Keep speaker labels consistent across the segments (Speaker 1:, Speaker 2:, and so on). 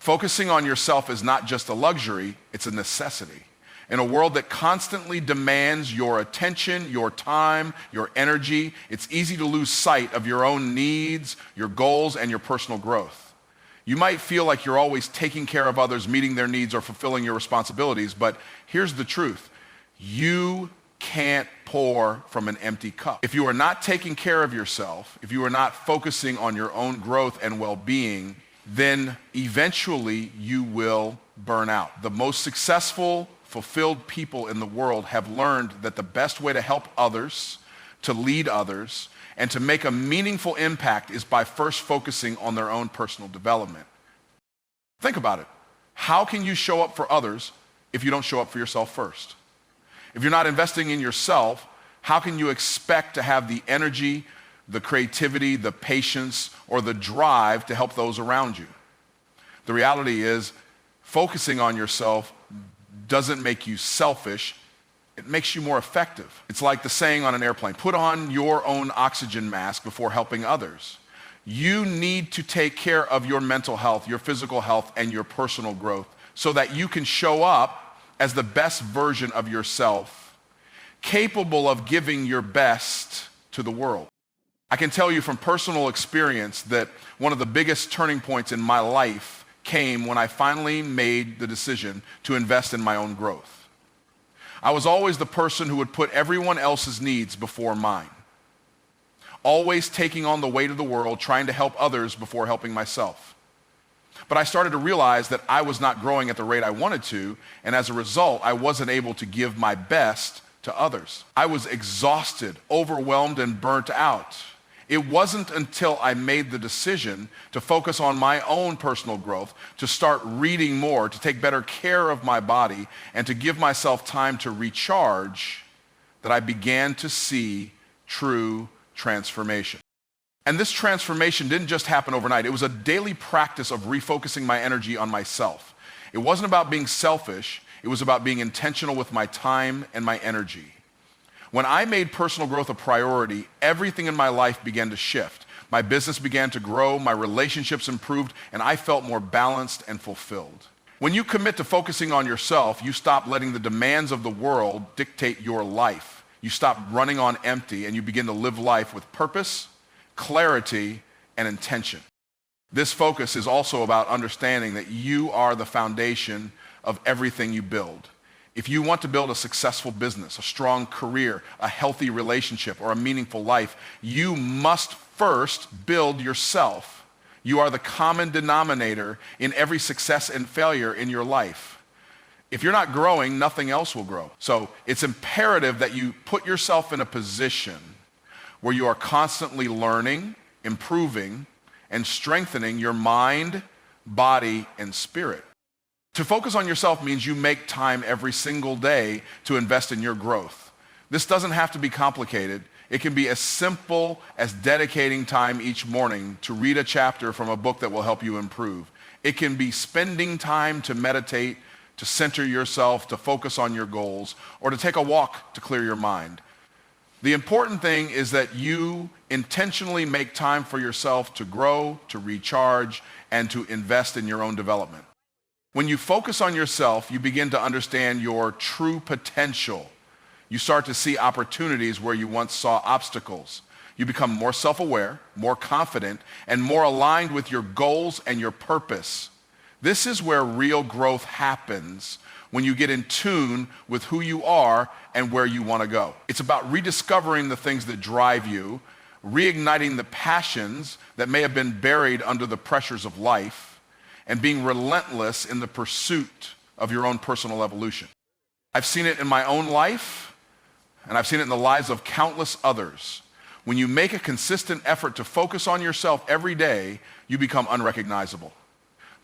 Speaker 1: Focusing on yourself is not just a luxury, it's a necessity. In a world that constantly demands your attention, your time, your energy, it's easy to lose sight of your own needs, your goals, and your personal growth. You might feel like you're always taking care of others, meeting their needs, or fulfilling your responsibilities, but here's the truth. You can't pour from an empty cup. If you are not taking care of yourself, if you are not focusing on your own growth and well-being, then eventually you will burn out. The most successful, fulfilled people in the world have learned that the best way to help others, to lead others, and to make a meaningful impact is by first focusing on their own personal development. Think about it. How can you show up for others if you don't show up for yourself first? If you're not investing in yourself, how can you expect to have the energy, the creativity, the patience, or the drive to help those around you? The reality is, focusing on yourself doesn't make you selfish, it makes you more effective. It's like the saying on an airplane, put on your own oxygen mask before helping others. You need to take care of your mental health, your physical health, and your personal growth so that you can show up as the best version of yourself, capable of giving your best to the world. I can tell you from personal experience that one of the biggest turning points in my life came when I finally made the decision to invest in my own growth. I was always the person who would put everyone else's needs before mine, always taking on the weight of the world, trying to help others before helping myself. But I started to realize that I was not growing at the rate I wanted to, and as a result, I wasn't able to give my best to others. I was exhausted, overwhelmed, and burnt out. It wasn't until I made the decision to focus on my own personal growth, to start reading more, to take better care of my body, and to give myself time to recharge, that I began to see true transformation. And this transformation didn't just happen overnight. It was a daily practice of refocusing my energy on myself. It wasn't about being selfish. It was about being intentional with my time and my energy. When I made personal growth a priority, everything in my life began to shift. My business began to grow, my relationships improved, and I felt more balanced and fulfilled. When you commit to focusing on yourself, you stop letting the demands of the world dictate your life. You stop running on empty, and you begin to live life with purpose, clarity, and intention. This focus is also about understanding that you are the foundation of everything you build. If you want to build a successful business, a strong career, a healthy relationship, or a meaningful life, you must first build yourself. You are the common denominator in every success and failure in your life. If you're not growing, nothing else will grow. So it's imperative that you put yourself in a position where you are constantly learning, improving, and strengthening your mind, body, and spirit. To focus on yourself means you make time every single day to invest in your growth. This doesn't have to be complicated. It can be as simple as dedicating time each morning to read a chapter from a book that will help you improve. It can be spending time to meditate, to center yourself, to focus on your goals, or to take a walk to clear your mind. The important thing is that you intentionally make time for yourself to grow, to recharge, and to invest in your own development. When you focus on yourself, you begin to understand your true potential. You start to see opportunities where you once saw obstacles. You become more self-aware, more confident, and more aligned with your goals and your purpose. This is where real growth happens, when you get in tune with who you are and where you want to go. It's about rediscovering the things that drive you, reigniting the passions that may have been buried under the pressures of life, and being relentless in the pursuit of your own personal evolution. I've seen it in my own life, and I've seen it in the lives of countless others. When you make a consistent effort to focus on yourself every day, you become unrecognizable.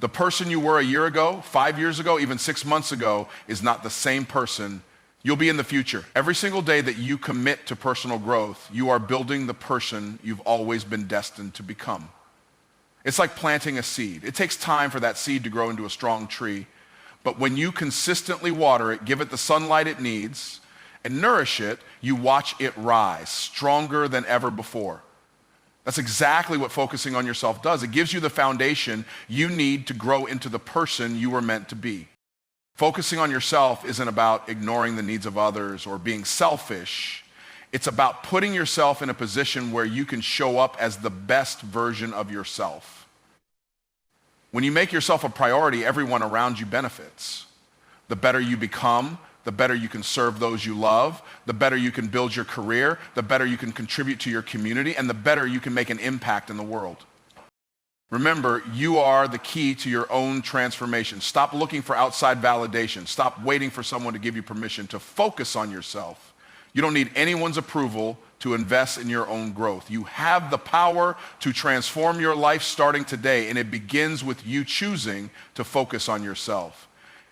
Speaker 1: The person you were a year ago, 5 years ago, even 6 months ago is not the same person you'll be in the future. Every single day that you commit to personal growth, you are building the person you've always been destined to become. It's like planting a seed. It takes time for that seed to grow into a strong tree, but when you consistently water it, give it the sunlight it needs, and nourish it, you watch it rise, stronger than ever before. That's exactly what focusing on yourself does. It gives you the foundation you need to grow into the person you were meant to be. Focusing on yourself isn't about ignoring the needs of others or being selfish. It's about putting yourself in a position where you can show up as the best version of yourself. When you make yourself a priority, everyone around you benefits. The better you become, the better you can serve those you love, the better you can build your career, the better you can contribute to your community, and the better you can make an impact in the world. Remember, you are the key to your own transformation. Stop looking for outside validation. Stop waiting for someone to give you permission to focus on yourself. You don't need anyone's approval to invest in your own growth. You have the power to transform your life starting today, and it begins with you choosing to focus on yourself.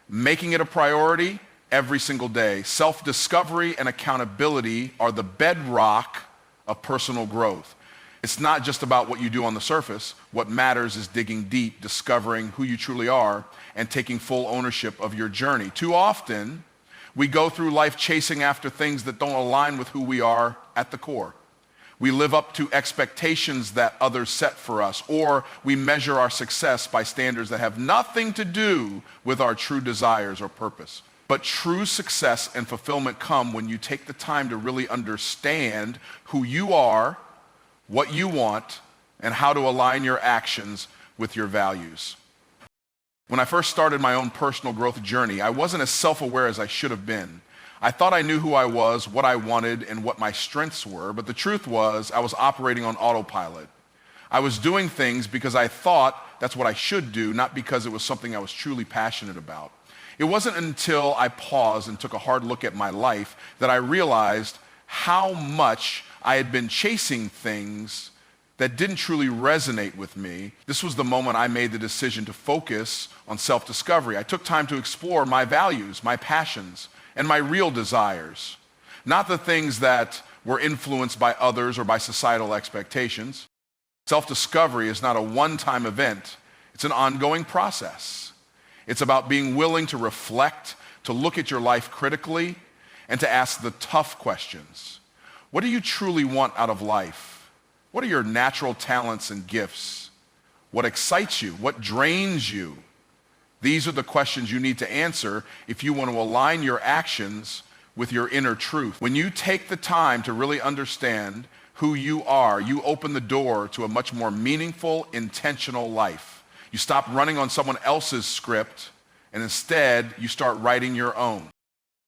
Speaker 1: Making it a priority every single day. Self-discovery and accountability are the bedrock of personal growth. It's not just about what you do on the surface. What matters is digging deep, discovering who you truly are, and taking full ownership of your journey. Too often, we go through life chasing after things that don't align with who we are at the core. We live up to expectations that others set for us, or we measure our success by standards that have nothing to do with our true desires or purpose. But true success and fulfillment come when you take the time to really understand who you are, what you want, and how to align your actions with your values. When I first started my own personal growth journey, I wasn't as self-aware as I should have been. I thought I knew who I was, what I wanted, and what my strengths were, but the truth was I was operating on autopilot. I was doing things because I thought that's what I should do, not because it was something I was truly passionate about. It wasn't until I paused and took a hard look at my life that I realized how much I had been chasing things that didn't truly resonate with me. This was the moment I made the decision to focus on self-discovery. I took time to explore my values, my passions, and my real desires, not the things that were influenced by others or by societal expectations. Self-discovery is not a one-time event. It's an ongoing process. It's about being willing to reflect, to look at your life critically, and to ask the tough questions. What do you truly want out of life? What are your natural talents and gifts? What excites you? What drains you? These are the questions you need to answer if you want to align your actions with your inner truth. When you take the time to really understand who you are, you open the door to a much more meaningful, intentional life. You stop running on someone else's script, and instead you start writing your own.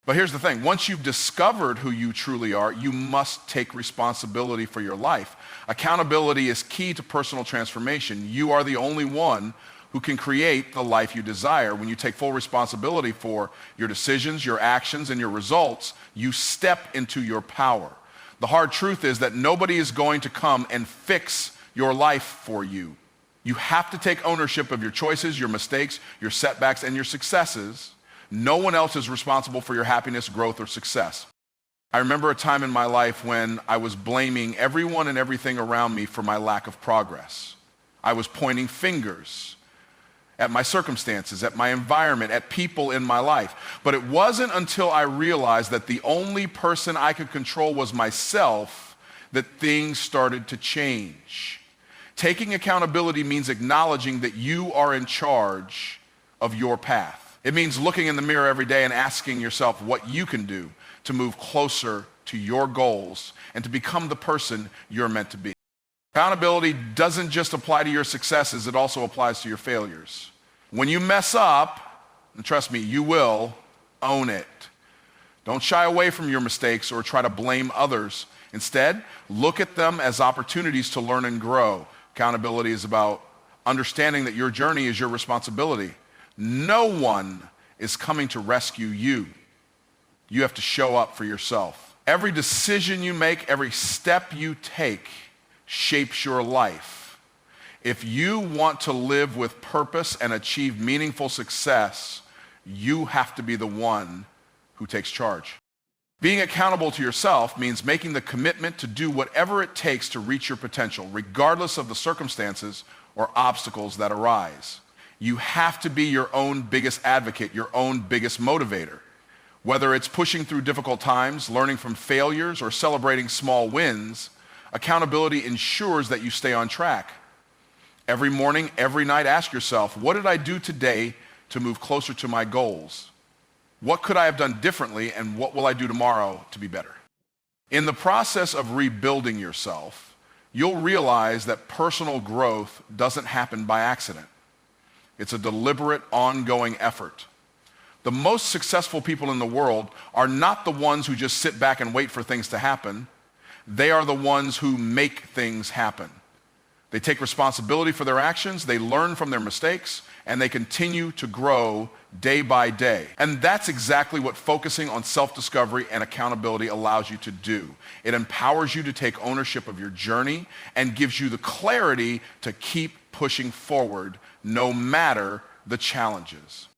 Speaker 1: But here's the thing, once you've discovered who you truly are, you must take responsibility for your life. Accountability is key to personal transformation. You are the only one who can create the life you desire. When you take full responsibility for your decisions, your actions, and your results, you step into your power. The hard truth is that nobody is going to come and fix your life for you. You have to take ownership of your choices, your mistakes, your setbacks, and your successes. No one else is responsible for your happiness, growth, or success. I remember a time in my life when I was blaming everyone and everything around me for my lack of progress. I was pointing fingers at my circumstances, at my environment, at people in my life. But it wasn't until I realized that the only person I could control was myself that things started to change. Taking accountability means acknowledging that you are in charge of your path. It means looking in the mirror every day and asking yourself what you can do to move closer to your goals and to become the person you're meant to be. Accountability doesn't just apply to your successes, it also applies to your failures. When you mess up, and trust me, you will, own it. Don't shy away from your mistakes or try to blame others. Instead, look at them as opportunities to learn and grow. Accountability is about understanding that your journey is your responsibility. No one is coming to rescue you. You have to show up for yourself. Every decision you make, every step you take shapes your life. If you want to live with purpose and achieve meaningful success, you have to be the one who takes charge. Being accountable to yourself means making the commitment to do whatever it takes to reach your potential, regardless of the circumstances or obstacles that arise. You have to be your own biggest advocate, your own biggest motivator. Whether it's pushing through difficult times, learning from failures, or celebrating small wins, Accountability ensures that you stay on track. Every morning, every night, ask yourself, what did I do today to move closer to my goals? What could I have done differently, and what will I do tomorrow to be better? In the process of rebuilding yourself, you'll realize that personal growth doesn't happen by accident. It's a deliberate, ongoing effort. The most successful people in the world are not the ones who just sit back and wait for things to happen. They are the ones who make things happen. They take responsibility for their actions, they learn from their mistakes, and they continue to grow day by day. And that's exactly what focusing on self-discovery and accountability allows you to do. It empowers you to take ownership of your journey and gives you the clarity to keep pushing forward no matter the challenges.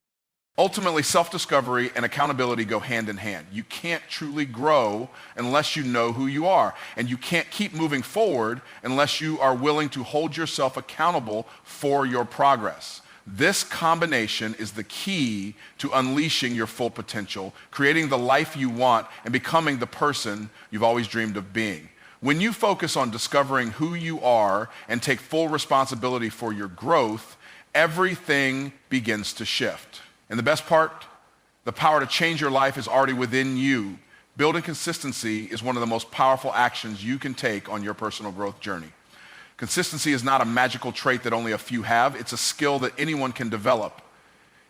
Speaker 1: Ultimately, self-discovery and accountability go hand in hand. You can't truly grow unless you know who you are, and you can't keep moving forward unless you are willing to hold yourself accountable for your progress. This combination is the key to unleashing your full potential, creating the life you want, and becoming the person you've always dreamed of being. When you focus on discovering who you are and take full responsibility for your growth, everything begins to shift. And the best part, the power to change your life is already within you. Building consistency is one of the most powerful actions you can take on your personal growth journey. Consistency is not a magical trait that only a few have. It's a skill that anyone can develop.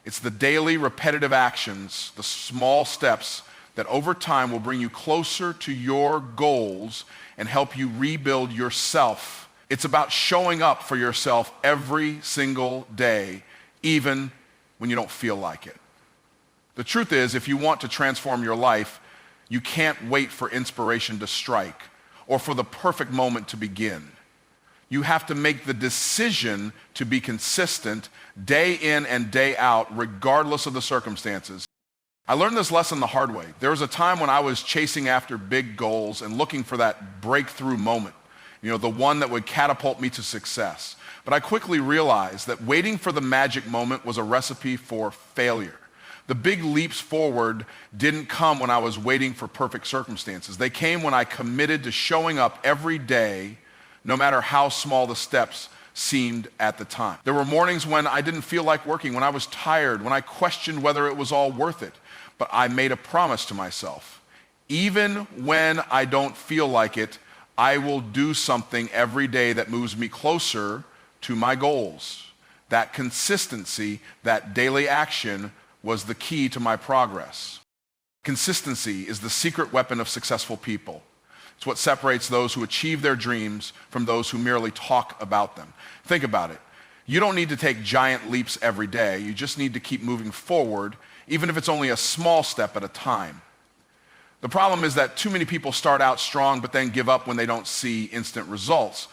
Speaker 1: It's the daily repetitive actions, the small steps that over time will bring you closer to your goals and help you rebuild yourself. It's about showing up for yourself every single day, even when you don't feel like it. The truth is, if you want to transform your life, you can't wait for inspiration to strike or for the perfect moment to begin. You have to make the decision to be consistent day in and day out, regardless of the circumstances. I learned this lesson the hard way. There was a time when I was chasing after big goals and looking for that breakthrough moment, the one that would catapult me to success. But I quickly realized that waiting for the magic moment was a recipe for failure. The big leaps forward didn't come when I was waiting for perfect circumstances. They came when I committed to showing up every day, no matter how small the steps seemed at the time. There were mornings when I didn't feel like working, when I was tired, when I questioned whether it was all worth it. But I made a promise to myself. Even when I don't feel like it, I will do something every day that moves me closer to my goals. That consistency, that daily action was the key to my progress. Consistency is the secret weapon of successful people. It's what separates those who achieve their dreams from those who merely talk about them. Think about it. You don't need to take giant leaps every day. You just need to keep moving forward, even if it's only a small step at a time. The problem is that too many people start out strong but then give up when they don't see instant results.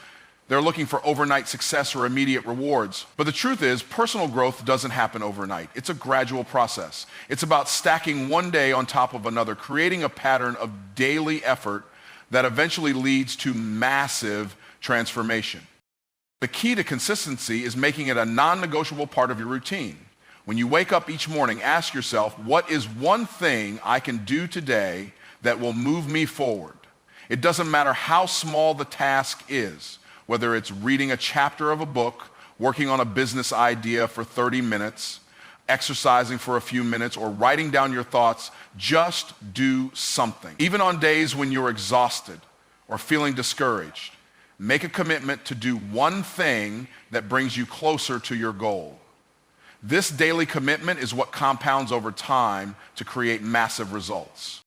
Speaker 1: They're looking for overnight success or immediate rewards. But the truth is, personal growth doesn't happen overnight. It's a gradual process. It's about stacking one day on top of another, creating a pattern of daily effort that eventually leads to massive transformation. The key to consistency is making it a non-negotiable part of your routine. When you wake up each morning, ask yourself, what is one thing I can do today that will move me forward? It doesn't matter how small the task is, whether it's reading a chapter of a book, working on a business idea for 30 minutes, exercising for a few minutes, or writing down your thoughts. Just do something. Even on days when you're exhausted or feeling discouraged, make a commitment to do one thing that brings you closer to your goal. This daily commitment is what compounds over time to create massive results.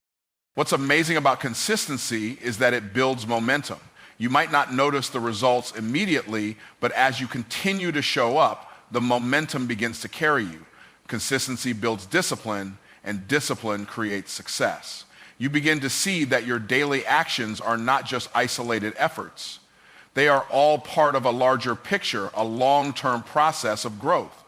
Speaker 1: What's amazing about consistency is that it builds momentum. You might not notice the results immediately, but as you continue to show up, the momentum begins to carry you. Consistency builds discipline, and discipline creates success. You begin to see that your daily actions are not just isolated efforts. They are all part of a larger picture, a long-term process of growth.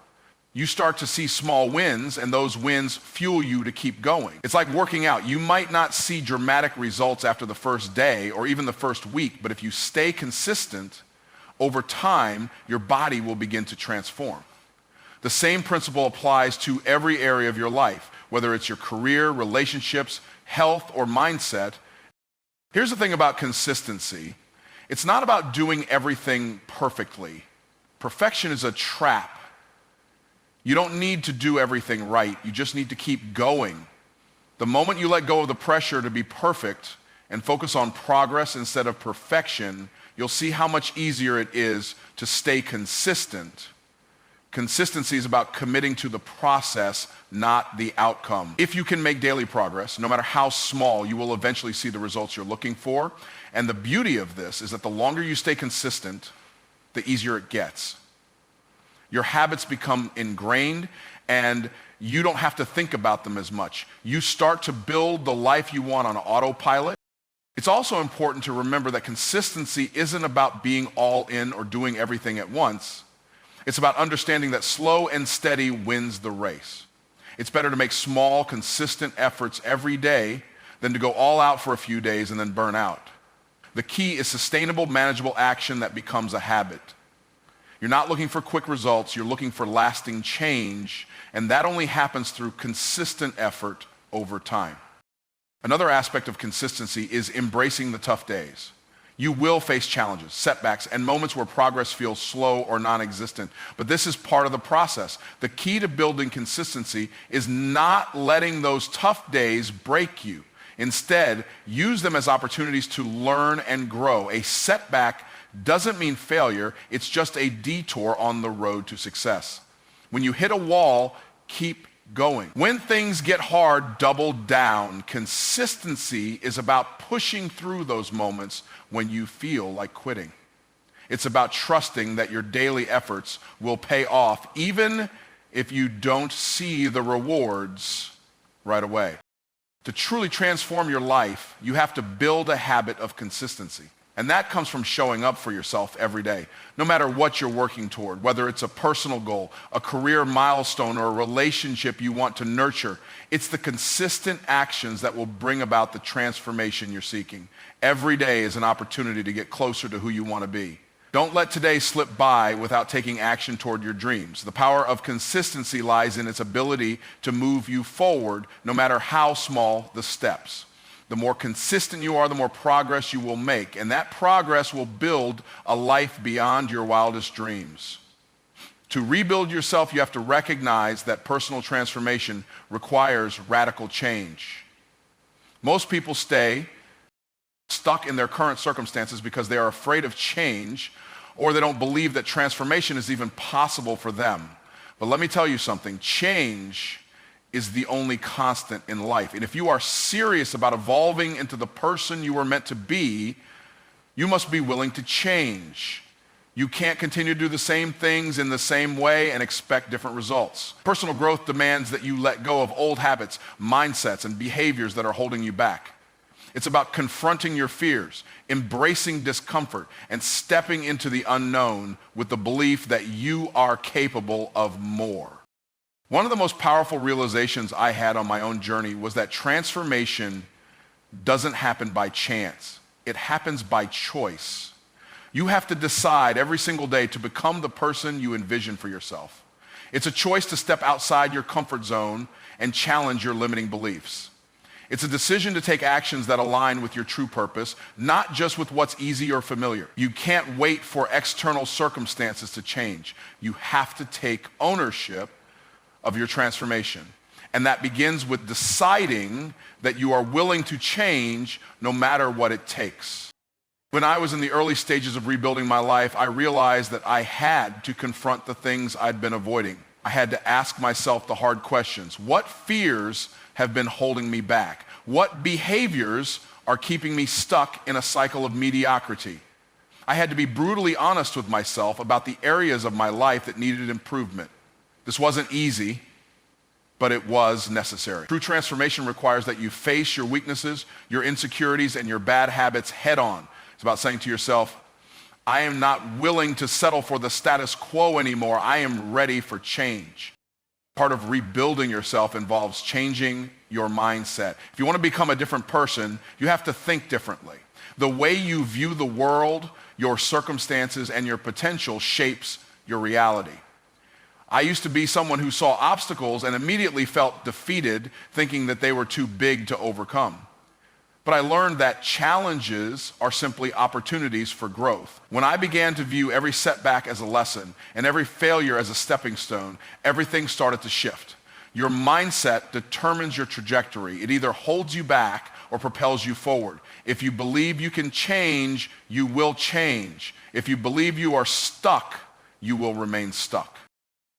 Speaker 1: You start to see small wins, and those wins fuel you to keep going. It's like working out. You might not see dramatic results after the first day or even the first week, but if you stay consistent, over time, your body will begin to transform. The same principle applies to every area of your life, whether it's your career, relationships, health, or mindset. Here's the thing about consistency. It's not about doing everything perfectly. Perfection is a trap. You don't need to do everything right. You just need to keep going. The moment you let go of the pressure to be perfect and focus on progress instead of perfection, you'll see how much easier it is to stay consistent. Consistency is about committing to the process, not the outcome. If you can make daily progress, no matter how small, you will eventually see the results you're looking for. And the beauty of this is that the longer you stay consistent, the easier it gets. Your habits become ingrained and you don't have to think about them as much. You start to build the life you want on autopilot. It's also important to remember that consistency isn't about being all in or doing everything at once. It's about understanding that slow and steady wins the race. It's better to make small, consistent efforts every day than to go all out for a few days and then burn out. The key is sustainable, manageable action that becomes a habit. You're not looking for quick results, you're looking for lasting change, and that only happens through consistent effort over time. Another aspect of consistency is embracing the tough days. You will face challenges, setbacks, and moments where progress feels slow or non-existent, but this is part of the process. The key to building consistency is not letting those tough days break you. Instead, use them as opportunities to learn and grow. A setback doesn't mean failure, it's just a detour on the road to success. When you hit a wall, keep going. When things get hard, double down. Consistency is about pushing through those moments when you feel like quitting. It's about trusting that your daily efforts will pay off, even if you don't see the rewards right away. To truly transform your life, you have to build a habit of consistency. And that comes from showing up for yourself every day, no matter what you're working toward, whether it's a personal goal, a career milestone, or a relationship you want to nurture. It's the consistent actions that will bring about the transformation you're seeking. Every day is an opportunity to get closer to who you want to be. Don't let today slip by without taking action toward your dreams. The power of consistency lies in its ability to move you forward, no matter how small the steps. The more consistent you are, the more progress you will make, and that progress will build a life beyond your wildest dreams. To rebuild yourself, you have to recognize that personal transformation requires radical change. Most people stay stuck in their current circumstances because they are afraid of change, or they don't believe that transformation is even possible for them. But let me tell you something, change is the only constant in life. And if you are serious about evolving into the person you were meant to be, you must be willing to change. You can't continue to do the same things in the same way and expect different results. Personal growth demands that you let go of old habits, mindsets, and behaviors that are holding you back. It's about confronting your fears, embracing discomfort, and stepping into the unknown with the belief that you are capable of more. One of the most powerful realizations I had on my own journey was that transformation doesn't happen by chance. It happens by choice. You have to decide every single day to become the person you envision for yourself. It's a choice to step outside your comfort zone and challenge your limiting beliefs. It's a decision to take actions that align with your true purpose, not just with what's easy or familiar. You can't wait for external circumstances to change. You have to take ownership of your transformation. And that begins with deciding that you are willing to change no matter what it takes. When I was in the early stages of rebuilding my life, I realized that I had to confront the things I'd been avoiding. I had to ask myself the hard questions. What fears have been holding me back? What behaviors are keeping me stuck in a cycle of mediocrity? I had to be brutally honest with myself about the areas of my life that needed improvement. This wasn't easy, but it was necessary. True transformation requires that you face your weaknesses, your insecurities, and your bad habits head on. It's about saying to yourself, I am not willing to settle for the status quo anymore. I am ready for change. Part of rebuilding yourself involves changing your mindset. If you want to become a different person, you have to think differently. The way you view the world, your circumstances, and your potential shapes your reality. I used to be someone who saw obstacles and immediately felt defeated, thinking that they were too big to overcome. But I learned that challenges are simply opportunities for growth. When I began to view every setback as a lesson and every failure as a stepping stone, everything started to shift. Your mindset determines your trajectory. It either holds you back or propels you forward. If you believe you can change, you will change. If you believe you are stuck, you will remain stuck.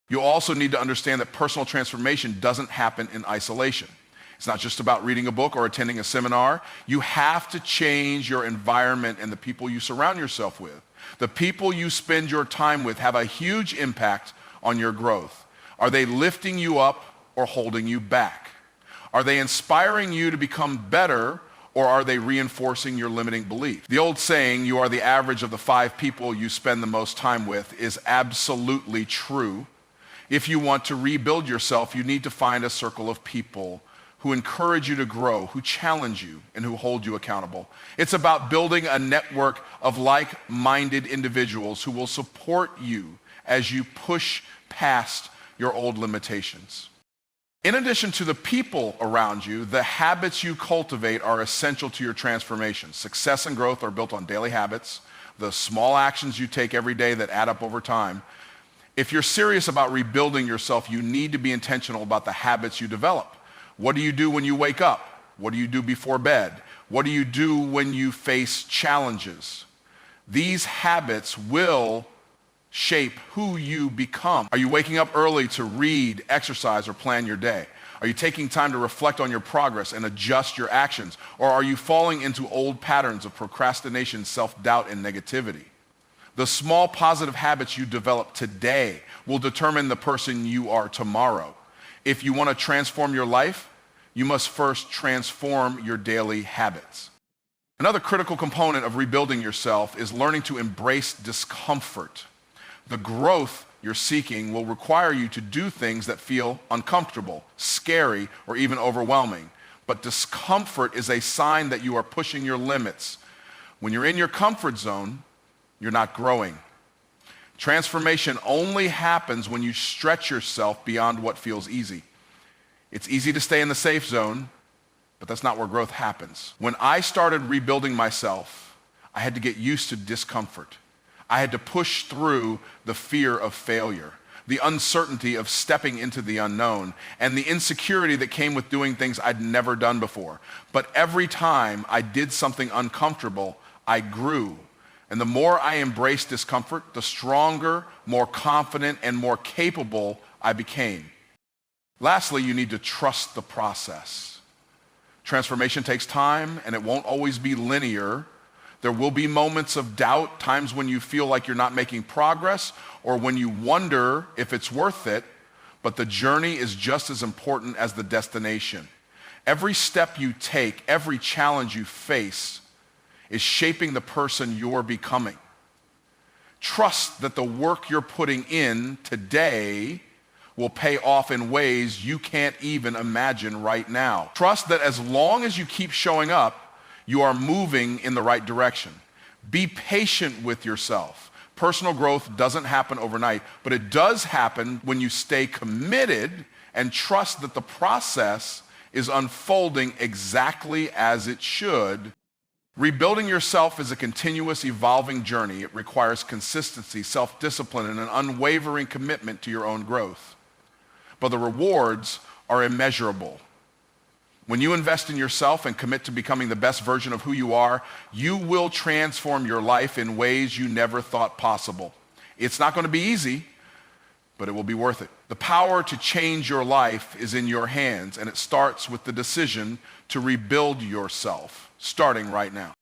Speaker 1: You also need to understand that personal transformation doesn't happen in isolation. It's not just about reading a book or attending a seminar. You have to change your environment and the people you surround yourself with. The people you spend your time with have a huge impact on your growth. Are they lifting you up or holding you back? Are they inspiring you to become better, or are they reinforcing your limiting belief? The old saying, you are the average of the 5 people you spend the most time with, is absolutely true. If you want to rebuild yourself, you need to find a circle of people who encourage you to grow, who challenge you, and who hold you accountable. It's about building a network of like-minded individuals who will support you as you push past your old limitations. In addition to the people around you, the habits you cultivate are essential to your transformation. Success and growth are built on daily habits, the small actions you take every day that add up over time. If you're serious about rebuilding yourself, you need to be intentional about the habits you develop. What do you do when you wake up? What do you do before bed? What do you do when you face challenges? These habits will shape who you become. Are you waking up early to read, exercise, or plan your day? Are you taking time to reflect on your progress and adjust your actions? Or are you falling into old patterns of procrastination, self-doubt, and negativity? The small positive habits you develop today will determine the person you are tomorrow. If you want to transform your life, you must first transform your daily habits. Another critical component of rebuilding yourself is learning to embrace discomfort. The growth you're seeking will require you to do things that feel uncomfortable, scary, or even overwhelming. But discomfort is a sign that you are pushing your limits. When you're in your comfort zone, you're not growing. Transformation only happens when you stretch yourself beyond what feels easy. It's easy to stay in the safe zone, but that's not where growth happens. When I started rebuilding myself, I had to get used to discomfort. I had to push through the fear of failure, the uncertainty of stepping into the unknown, and the insecurity that came with doing things I'd never done before. But every time I did something uncomfortable, I grew. And the more I embraced discomfort, the stronger, more confident, and more capable I became. Lastly, you need to trust the process. Transformation takes time, and it won't always be linear. There will be moments of doubt, times when you feel like you're not making progress, or when you wonder if it's worth it, but the journey is just as important as the destination. Every step you take, every challenge you face, is shaping the person you're becoming. Trust that the work you're putting in today will pay off in ways you can't even imagine right now. Trust that as long as you keep showing up, you are moving in the right direction. Be patient with yourself. Personal growth doesn't happen overnight, but it does happen when you stay committed and trust that the process is unfolding exactly as it should. Rebuilding yourself is a continuous evolving journey. It requires consistency, self-discipline, and an unwavering commitment to your own growth. But the rewards are immeasurable. When you invest in yourself and commit to becoming the best version of who you are, you will transform your life in ways you never thought possible. It's not going to be easy, but it will be worth it. The power to change your life is in your hands, and it starts with the decision to rebuild yourself, starting right now.